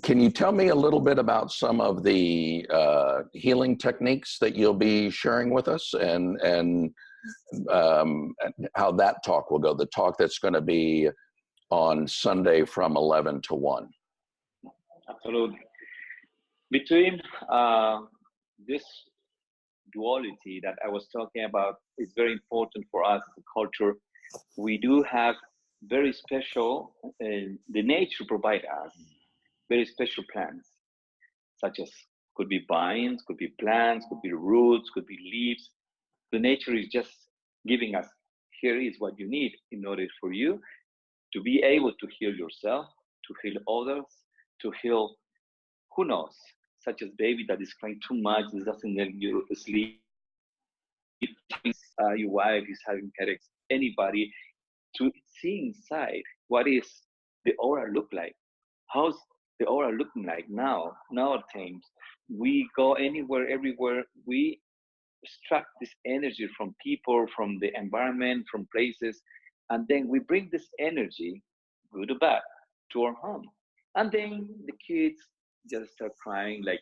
Can you tell me a little bit about some of the healing techniques that you'll be sharing with us, and how that talk will go? The talk that's going to be on Sunday from 11 to 1. Absolutely. Between this duality that I was talking about is very important for us as a culture. We do have very special, the nature provide us very special plants, such as could be vines, could be plants, could be roots, could be leaves. The nature is just giving us, here is what you need in order for you to be able to heal yourself, to heal others, to heal, who knows, such as baby that is crying too much, it doesn't let you sleep, your wife is having headaches, anybody, to see inside what is the aura look like. How's the aura looking like nowadays? We go anywhere, everywhere, we extract this energy from people, from the environment, from places, and then we bring this energy, good or bad, to our home. And then the kids just start crying like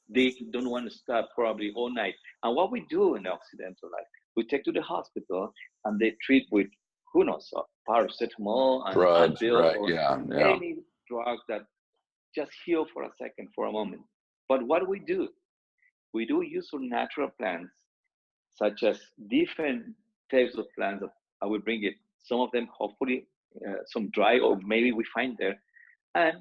they don't want to stop probably all night. And what we do in the Occidental life, we take to the hospital and they treat with, who knows, paracetamol and Drugs, Advil, right? or Yeah. any drug that just heal for a second, for a moment. But what we do use of natural plants, such as different types of plants that I will bring it. Some of them, hopefully, some dry, or maybe we find there, and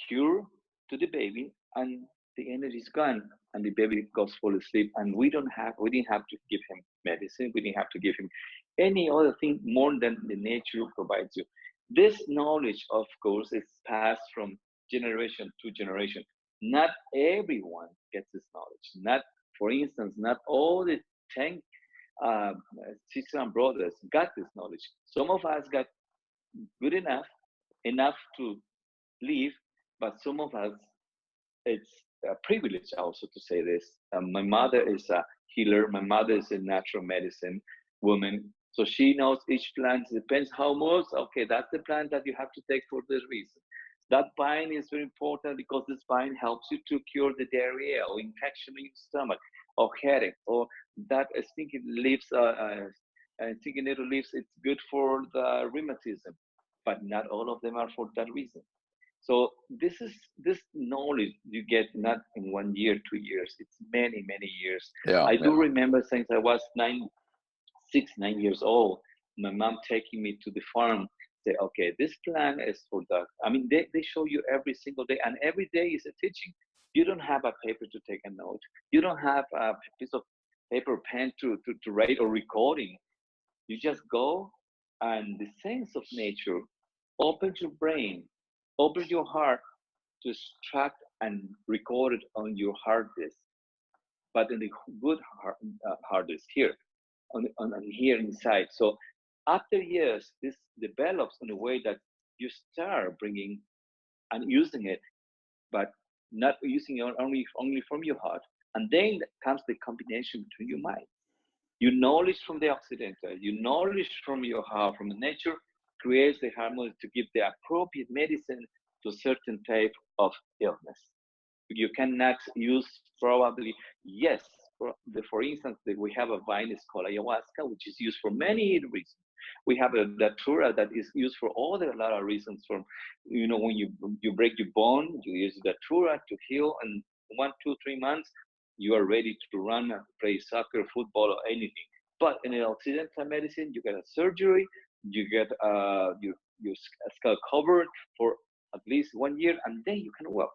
cure to the baby, and the energy is gone, and the baby goes full asleep. And we didn't have to give him medicine. We didn't have to give him any other thing more than the nature provides you. This knowledge, of course, is passed from generation to generation. Not everyone gets this knowledge. Not, for instance, not all the 10 sisters and brothers got this knowledge. Some of us got good enough to live, but some of us, it's a privilege also to say this. My mother is a healer. My mother is a natural medicine woman. So she knows each plant, depends how much, okay, that's the plant that you have to take for this reason. That vine is very important because this vine helps you to cure the diarrhea or infection in your stomach or headache, or that stinking leaves, stinking little leaves, it's good for the rheumatism, but not all of them are for that reason. So this knowledge you get not in 1 year, 2 years, it's many, many years. I do remember since I was 9 years old, my mom taking me to the farm, say, okay, this plant is for that. I mean, they show you every single day, and every day is a teaching. You don't have a paper to take a note. You don't have a piece of paper or pen to write or recording. You just go, and the sense of nature opens your brain, opens your heart to extract and record it on your hard disk. But in the good hard disk here, on here inside. So after years, this develops in a way that you start bringing and using it, but not using it only from your heart. And then comes the combination between your mind. Your knowledge from the Occidental, your knowledge from your heart, from the nature, creates the harmony to give the appropriate medicine to a certain type of illness. You cannot use probably, yes, for instance, we have a vine, it's called ayahuasca, which is used for many reasons. We have a datura that is used for a lot of reasons. From, when you break your bone, you use datura to heal, and 1, 2, 3 months, you are ready to run, play soccer, football, or anything. But in the Occidental medicine, you get a surgery, you get your skull covered for at least 1 year, and then you can walk.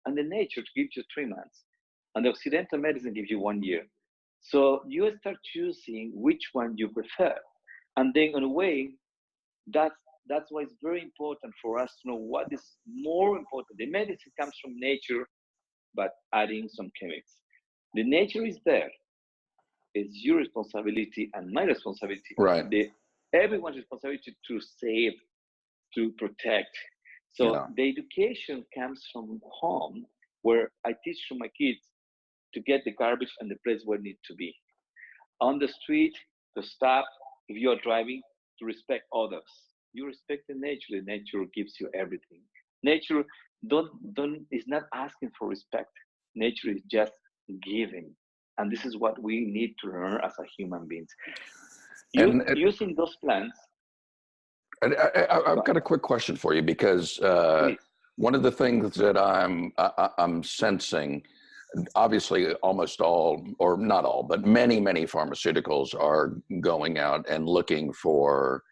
And the nature gives you 3 months, and the Occidental medicine gives you 1 year. So you start choosing which one you prefer, and then in a way, that's why it's very important for us to know what is more important. The medicine comes from nature, but adding some chemics. The nature is there. It's your responsibility and my responsibility. Right. Everyone's responsibility to save, to protect. So the education comes from home, where I teach to my kids to get the garbage and the place where it needs to be. On the street, to stop, if you are driving, to respect others. You respect the nature gives you everything. Nature don't is not asking for respect. Nature is just giving, and this is what we need to learn as a human beings. Using those plants. I've got a quick question for you, because one of the things that I'm sensing, obviously almost all, or not all, but many pharmaceuticals are going out and looking for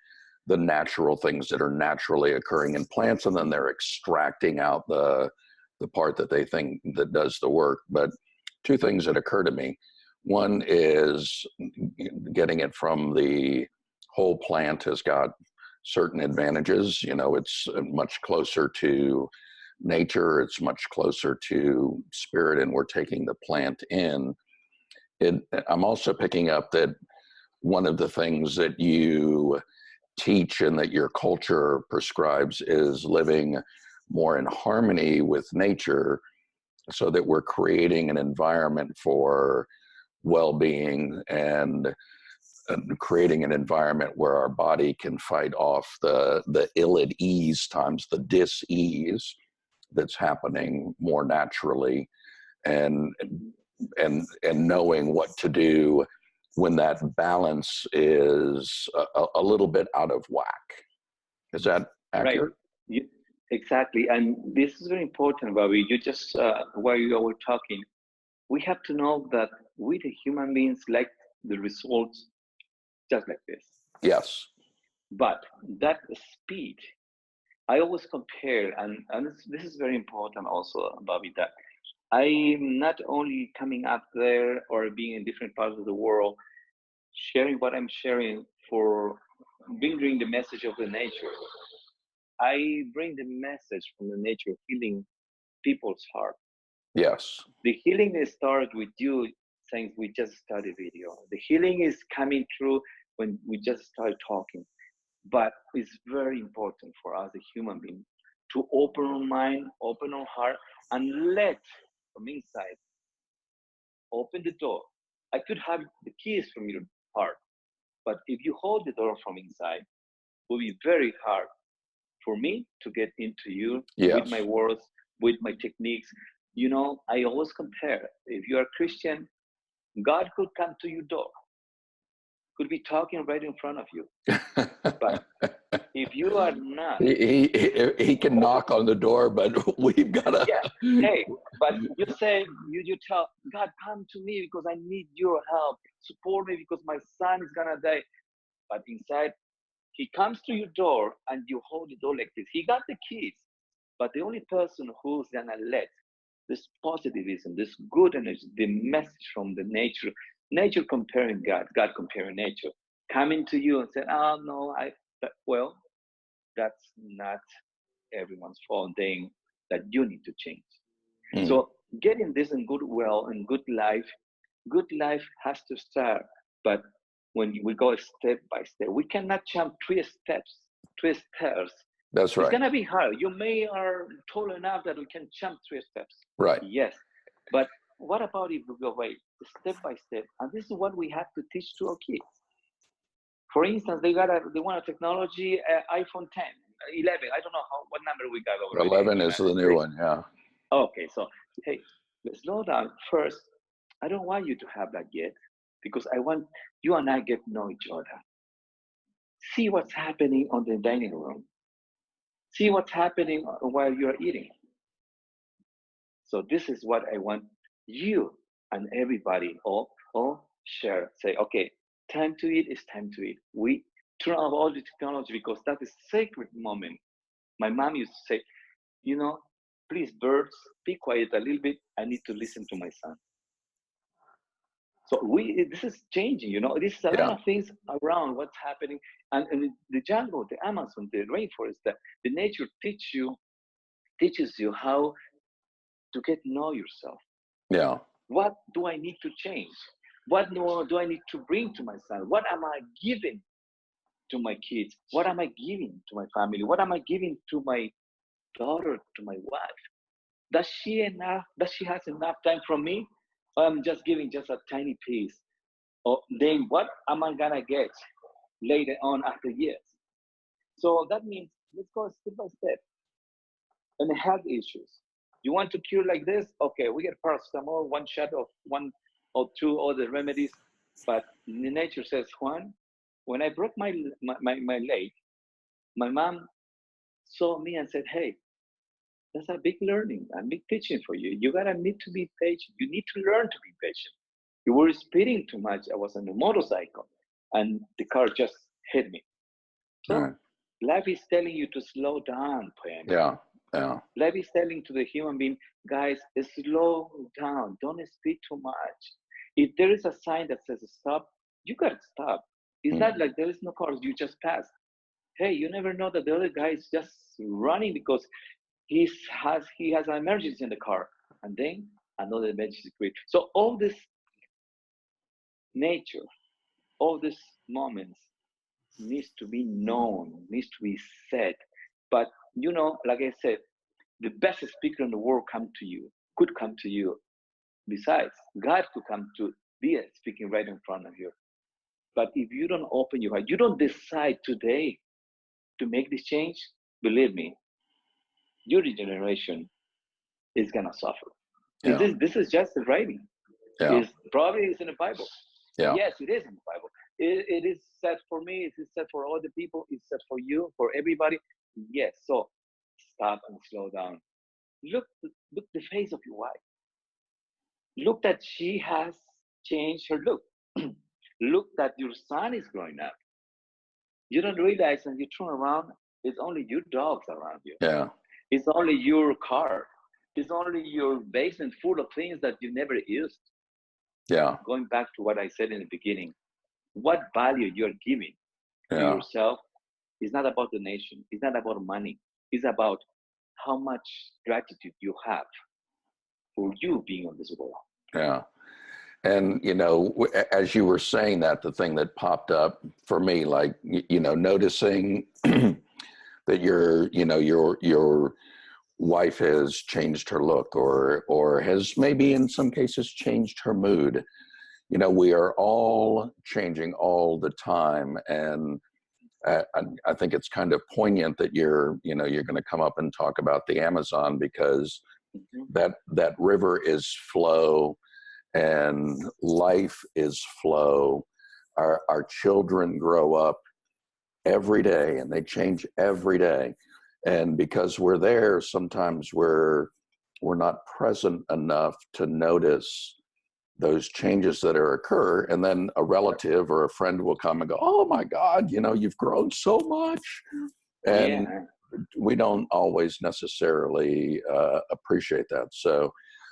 the natural things that are naturally occurring in plants, and then they're extracting out the part that they think that does the work. But two things that occur to me. One is getting it from the whole plant has got certain advantages. You know, it's much closer to nature, it's much closer to spirit, and we're taking the plant in. I'm also picking up that one of the things that you teach and that your culture prescribes is living more in harmony with nature, so that we're creating an environment for well-being, and creating an environment where our body can fight off the ill at ease times the dis-ease that's happening more naturally, and knowing what to do when that balance is a little bit out of whack. Is that accurate? Right. Exactly. And this is very important, Bobby. You just, while you were talking, we have to know that we, the human beings, like the results just like this. Yes. But that speed, I always compare, and this is very important also, Bobby, that I'm not only coming up there or being in different parts of the world, sharing what I'm sharing for bringing the message of the nature. I bring the message from the nature, healing people's heart. Yes. The healing is started with you saying we just started video. The healing is coming through when we just start talking. But it's very important for us, the human being, to open our mind, open our heart, and let from inside open the door. I could have the keys from your heart, but if you hold the door from inside, it will be very hard for me to get into you. Yes. With my words, with my techniques. You know, I always compare. If you are Christian, God could come to your door, could be talking right in front of you. But if you are not, he can knock on the door, but we've got to. Yeah. Hey, but you say you tell God, come to me because I need your help. Support me because my son is gonna die. But inside, he comes to your door and you hold the door like this. He got the keys, but the only person who's gonna let this positivism, this good energy, the message from the nature comparing God, God comparing nature, coming to you and say, oh no, well, that's not everyone's fault. Then that you need to change. So getting this in good and good life has to start. But when we go step by step, we cannot jump three stairs. That's right. It's gonna be hard. You may are tall enough that we can jump 3 steps. Right. Yes. But what about if we go step by step? And this is what we have to teach to our kids. For instance, they want a technology, iPhone 10, 11. I don't know what number we got over. 11 is the new one, yeah. Okay, so hey, let's slow down. First, I don't want you to have that yet, because I want you and I get to know each other. See what's happening on the dining room. See what's happening while you're eating. So this is what I want you and everybody all share. Say, okay, time to eat is time to eat. We turn off all the technology because that is a sacred moment. My mom used to say, you know, please, birds, be quiet a little bit. I need to listen to my son. So this is changing, you know, this is a lot of things around what's happening. And the jungle, the Amazon, the rainforest, the nature teaches you how to get to know yourself. Yeah. What do I need to change? What do I need to bring to my son? What am I giving to my kids? What am I giving to my family? What am I giving to my daughter, to my wife? Does she has enough time from me? Or I'm just giving just a tiny piece? Or then what am I gonna get later on after years? So that means let's go step by step. and health issues. You want to cure like this? Okay, we get paracetamol, one shot of one or two other remedies. But nature says, Juan, when I broke my leg, my mom saw me and said, hey, that's a big learning, a big teaching for you. You gotta need to be patient. You need to learn to be patient. You were speeding too much. I was on a motorcycle and the car just hit me. So Right. life is telling you to slow down, Pam. Yeah. Yeah. Life is telling to the human being, guys, slow down. Don't speed too much. If there is a sign that says stop, you gotta stop. It's not like there is no cars, you just pass. Hey, you never know that the other guy is just running because he has an emergency in the car, and then another emergency. So all this nature, all these moments needs to be known, needs to be said. But like I said, the best speaker in the world could come to you. Besides, God could come to be speaking right in front of you. But if you don't open your heart, you don't decide today to make this change, believe me, your generation is gonna suffer. Yeah. This is just the writing. Yeah. It's in the Bible. Yeah. Yes, it is in the Bible. It is set for me. It is set for all the people. It's set for you, for everybody. Yes. So stop and slow down. Look the face of your wife. Look that she has changed her look. Look that your son is growing up. You don't realize when you turn around, it's only your dogs around you. Yeah. It's only your car. It's only your basement full of things that you never used. Yeah. Going back to what I said in the beginning, what value you're giving to Yeah. yourself is not about the nation. It's not about money. It's about how much gratitude you have for you being on this world. Yeah. And, as you were saying that, the thing that popped up for me, like, noticing that your wife has changed her look or has maybe in some cases changed her mood. We are all changing all the time. And I think it's kind of poignant that you're going to come up and talk about the Amazon, because that river is flow and life is flow. Our children grow up every day and they change every day. And because we're there, sometimes we're not present enough to notice those changes that occur. And then a relative or a friend will come and go, oh my God, you've grown so much. And we don't always necessarily appreciate that. So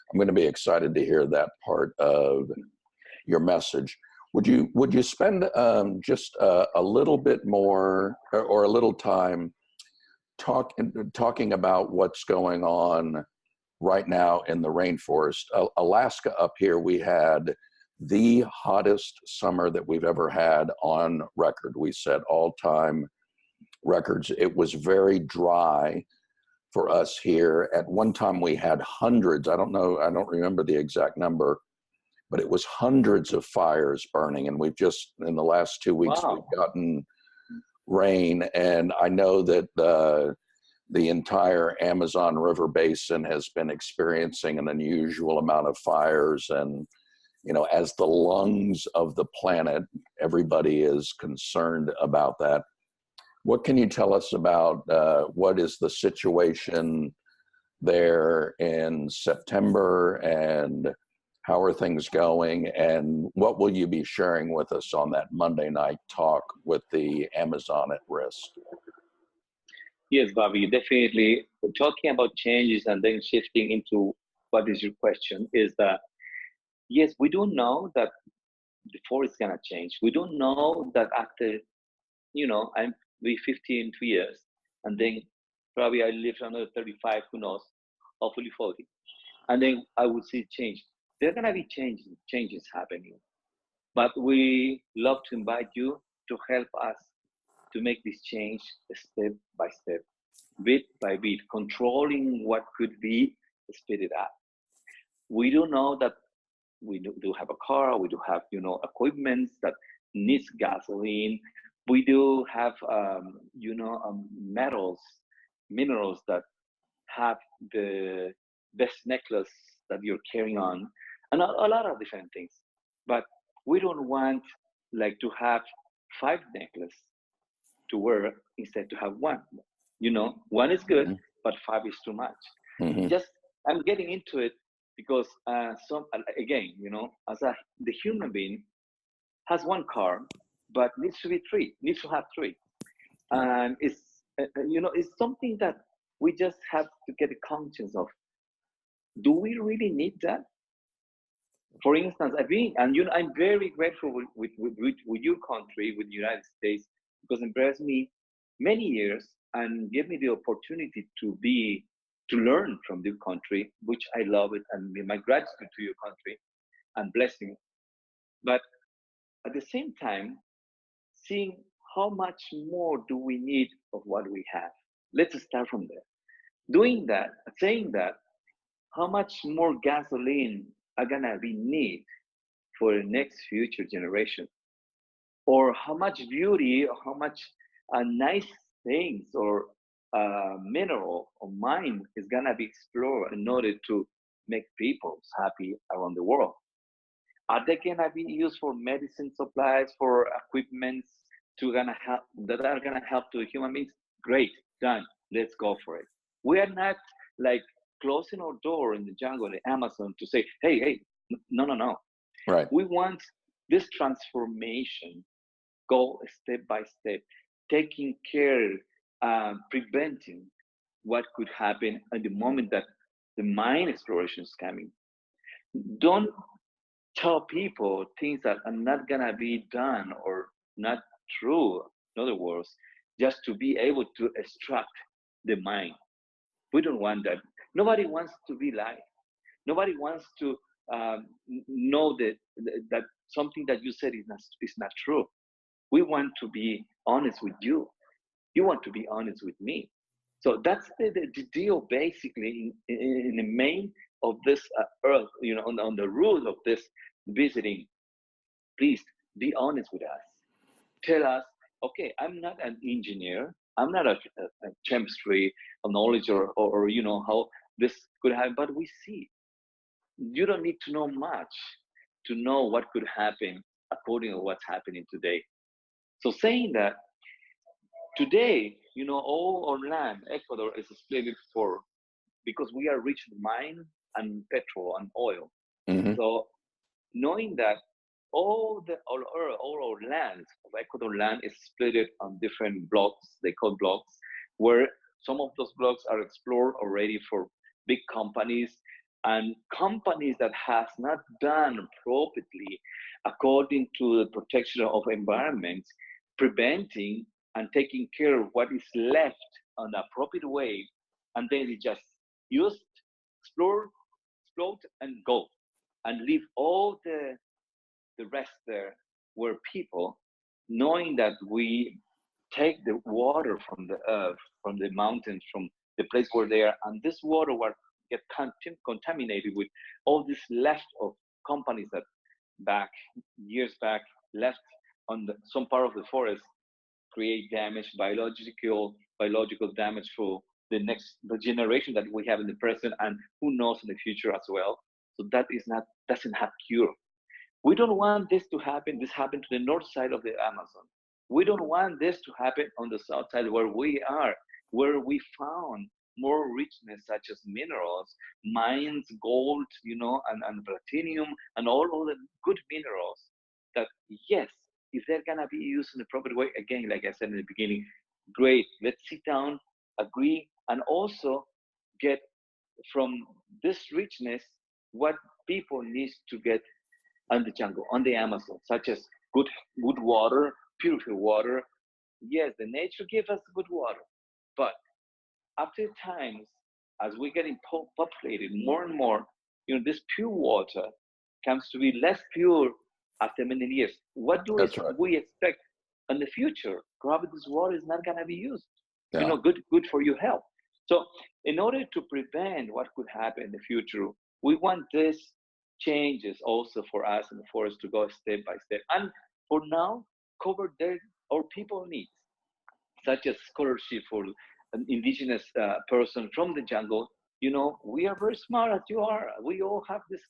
I'm going to be excited to hear that part of your message. Would you spend just a little bit more or a little time talking about what's going on right now in the rainforest? Alaska up here, we had the hottest summer that we've ever had on record. We set all-time records. It was very dry for us here. At one time we had hundreds, I don't remember the exact number, but it was hundreds of fires burning. And we've just, in the last 2 weeks, we've gotten rain. And I know that the entire Amazon River Basin has been experiencing an unusual amount of fires. And, as the lungs of the planet, everybody is concerned about that. What can you tell us about what is the situation there in September, and how are things going, and what will you be sharing with us on that Monday night talk with the Amazon at Risk? Yes, Bobby, definitely. Talking about changes and then shifting into what is your question is that, yes, we do know that the forest is going to change. We don't know that after, I'm be 50 in 2 years, and then probably I live another 35, who knows, hopefully 40. And then I would see change. There are going to be changes happening. But we love to invite you to help us to make this change step by step, bit by bit, controlling what could be speeded up. We do know that we do have a car, we do have, equipment that needs gasoline. We do have, minerals that have the best necklace that you're carrying on, and a lot of different things. But we don't want like to have five necklaces to wear instead to have one. You know, one is good, but five is too much. Mm-hmm. Just I'm getting into it because again, you know, the human being has one car, but needs to be three, needs to have three, and it's you know, it's something that we just have to get a conscience of. Do we really need that? For instance, I've been, and you know, I'm very grateful with your country, with the United States, because it embraced me many years and gave me the opportunity to learn from your country, which I love it, and my gratitude to your country and blessing. But at the same time, seeing how much more do we need of what we have. Let's start from there. Doing that, saying that, how much more gasoline are gonna be need for the next future generation, or how much beauty, or how much nice things, or mineral or mine is gonna be explored in order to make people happy around the world. Are they gonna be used for medicine supplies, for equipments to gonna help that are gonna help to human beings? Great, done. Let's go for it. We are not like closing our door in the jungle, the Amazon, to say, hey, hey, no, no, no. Right. We want this transformation go step by step, taking care, preventing what could happen at the moment that the mine exploration is coming. Don't tell people things that are not gonna be done or not true. In other words, just to be able to extract the mine. We don't want that. Nobody wants to be lied. Nobody wants to know that something that you said is not true. We want to be honest with you. You want to be honest with me. So that's the deal basically in the main of this earth, you know, on the rules of this visiting. Please be honest with us. Tell us, okay, I'm not an engineer. I'm not a chemistry of knowledge, or you know how this could happen, but we see. You don't need to know much to know what could happen according to what's happening today. So saying that, today, you know, all our land, Ecuador, is split for, because we are rich in mine and petrol and oil. Mm-hmm. So knowing that all our land of Ecuador land is split on different blocks, they call blocks, where some of those blocks are explored already for big companies, and companies that has not done properly according to the protection of environment, preventing and taking care of what is left on a proper way, and then they just use, explore, explode, and go, and leave all the rest there, where people, knowing that we take the water from the earth, from the mountains, from the place where they are, and this water will get contaminated with all this left of companies that years back left on some part of the forest, create damage, biological damage for the generation that we have in the present, and who knows in the future as well. So that doesn't have cure. We don't want this to happen. This happened to the north side of the Amazon. We don't want this to happen on the south side where we are, where we found more richness such as minerals, mines, gold, you know, and platinum, and all of the good minerals that, yes, if they're gonna be used in the proper way, again, like I said in the beginning, great. Let's sit down, agree, and also get from this richness what people need to get on the jungle, on the Amazon, such as good water, purified water. Yes, the nature gives us good water, but after times, as we're getting populated more and more, you know, this pure water comes to be less pure after many years. What do That's right. we expect in the future? Probably this water is not going to be used. Yeah. You know, good for your health. So, in order to prevent what could happen in the future, we want this changes also for us and for us to go step by step. And for now, cover our people needs, such as scholarship for an indigenous person from the jungle, you know, we are very smart as you are. We all have this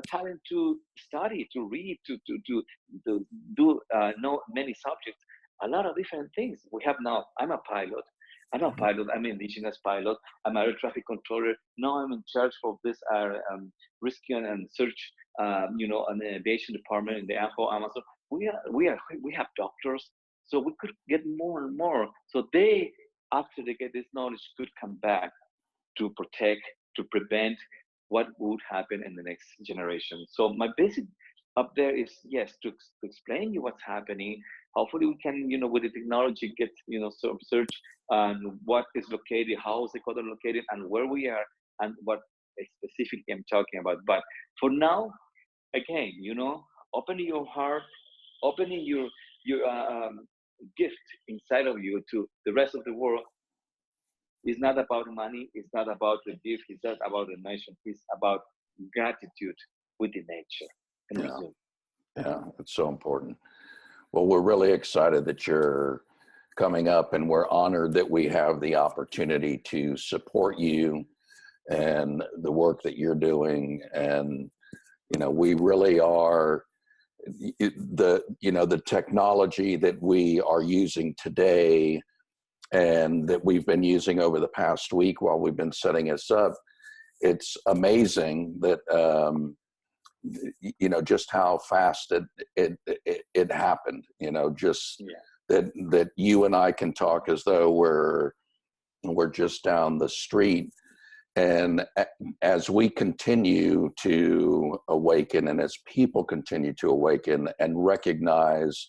talent to study, to read, to do know many subjects, a lot of different things. We have now. I'm a pilot. I'm an indigenous pilot. I'm a air traffic controller. Now I'm in charge of this rescue and search, you know, an aviation department in the Amazon. We have doctors, so we could get more and more. So they, after they get this knowledge, could come back to protect, to prevent what would happen in the next generation. So my basic up there is, yes, to explain you what's happening. Hopefully we can, you know, with the technology, get, you know, search on what is located, how is the code located, and where we are, and what specifically I'm talking about. But for now, again, you know, opening your heart, opening your gift inside of you to the rest of the world. It's not about money. It's not about the gift. It's not about the nation. It's about gratitude with the nature. Yeah, it's so important. Well, we're really excited that you're coming up, and we're honored that we have the opportunity to support you and the work that you're doing. And, you know, we really are the technology that we are using today and that we've been using over the past week while we've been setting this up. It's amazing that, you know, just how fast it happened, you know, just that you and I can talk as though we're just down the street. And as we continue to awaken, and as people continue to awaken and recognize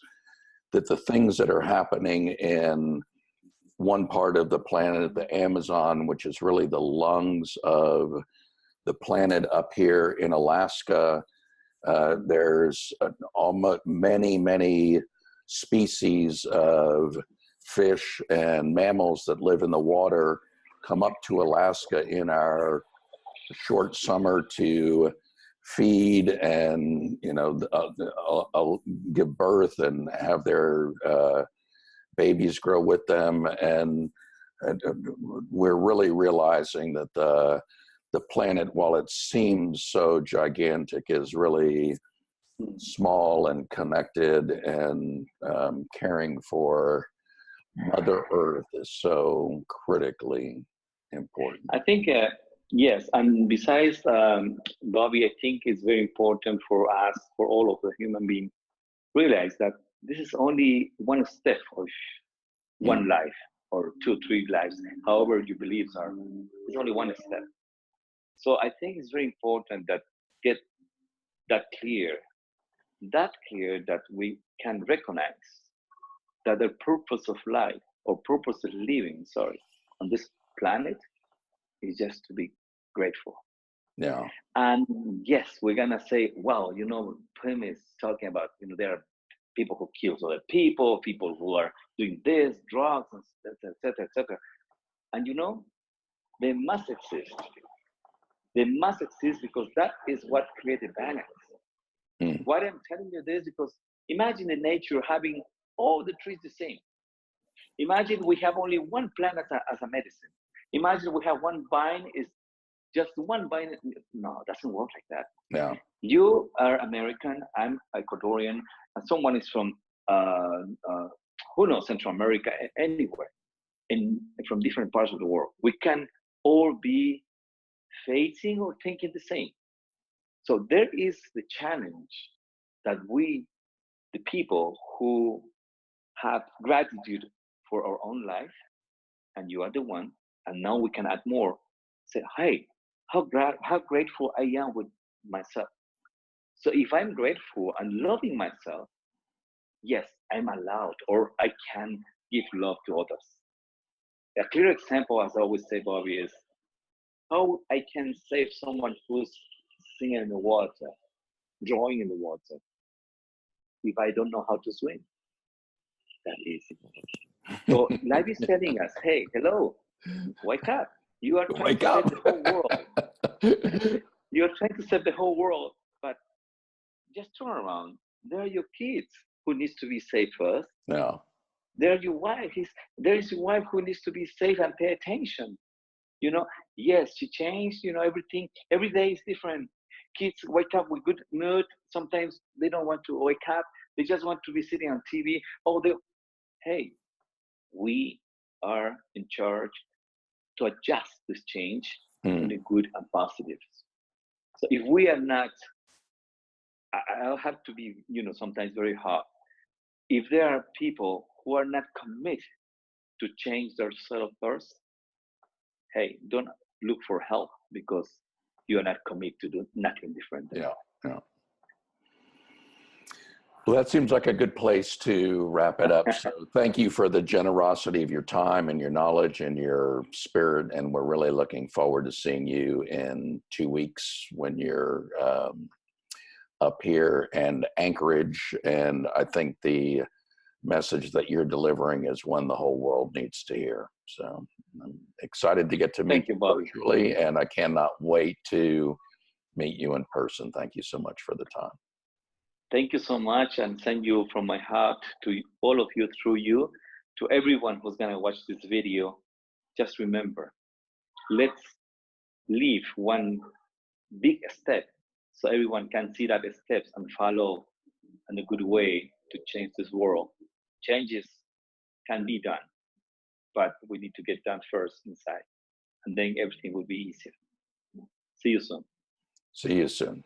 that the things that are happening in one part of the planet, the Amazon, which is really the lungs of the planet up here in Alaska, there's almost many species of fish and mammals that live in the water come up to Alaska in our short summer to feed and, you know, give birth and have their babies grow with them. And we're really realizing that the planet, while it seems so gigantic, is really small and connected, and caring for Mother Earth is so critically important. I think, yes, and besides, Bobby, I think it's very important for us, for all of the human beings, realize that this is only one step of one life, or 2, 3 lives, however your beliefs are. It's only one step. So I think it's very important that get that clear that we can recognize that the purpose of life, or purpose of living, on this planet is just to be grateful. Yeah. And yes, we're gonna say, well, you know, Pim is talking about, you know, there are people who kill other people who are doing this, drugs, etc., etc. And you know, they must exist. They must exist because that is what created balance. Why I'm telling you this, because imagine in nature having all the trees the same. Imagine we have only one plant as a medicine. Imagine we have one vine, is just one vine. No, it doesn't work like that. Yeah. You are American, I'm Ecuadorian, and someone is from who knows, Central America, anywhere, from different parts of the world. We can all be facing or thinking the same. So there is the challenge that we, the people who have gratitude for our own life, and you are the one, and now we can add more, say, hey, how grateful I am with myself. So if I'm grateful and loving myself, yes, I'm allowed, or I can give love to others. A clear example, as I always say, Bobby, is how I can save someone who's singing in the water, drawing in the water, if I don't know how to swim. That easy. So life is telling us, hey, hello, wake up. You are trying to save the whole world. You are trying to save the whole world, but just turn around. There are your kids who needs to be saved first. Yeah. There's your wife. There is your wife who needs to be safe and pay attention. Yes, she changed. Everything. Every day is different. Kids wake up with good mood. Sometimes they don't want to wake up. They just want to be sitting on TV. Hey, we are in charge to adjust this change in the good and positives. So if we are not, I'll have to be, sometimes very hard. If there are people who are not committed to change themselves first, hey, don't look for help because you are not committed to do nothing different. Yeah. Well, that seems like a good place to wrap it up. So thank you for the generosity of your time and your knowledge and your spirit. And we're really looking forward to seeing you in 2 weeks when you're up here in Anchorage. And I think the message that you're delivering is one the whole world needs to hear. So I'm excited to get to meet you virtually, and I cannot wait to meet you in person. Thank you so much for the time. Thank you so much, and send you from my heart to all of you, through you, to everyone who's going to watch this video. Just remember, let's leave one big step so everyone can see that steps and follow in a good way to change this world. Changes can be done, but we need to get done first inside, and then everything will be easier. See you soon. See you soon.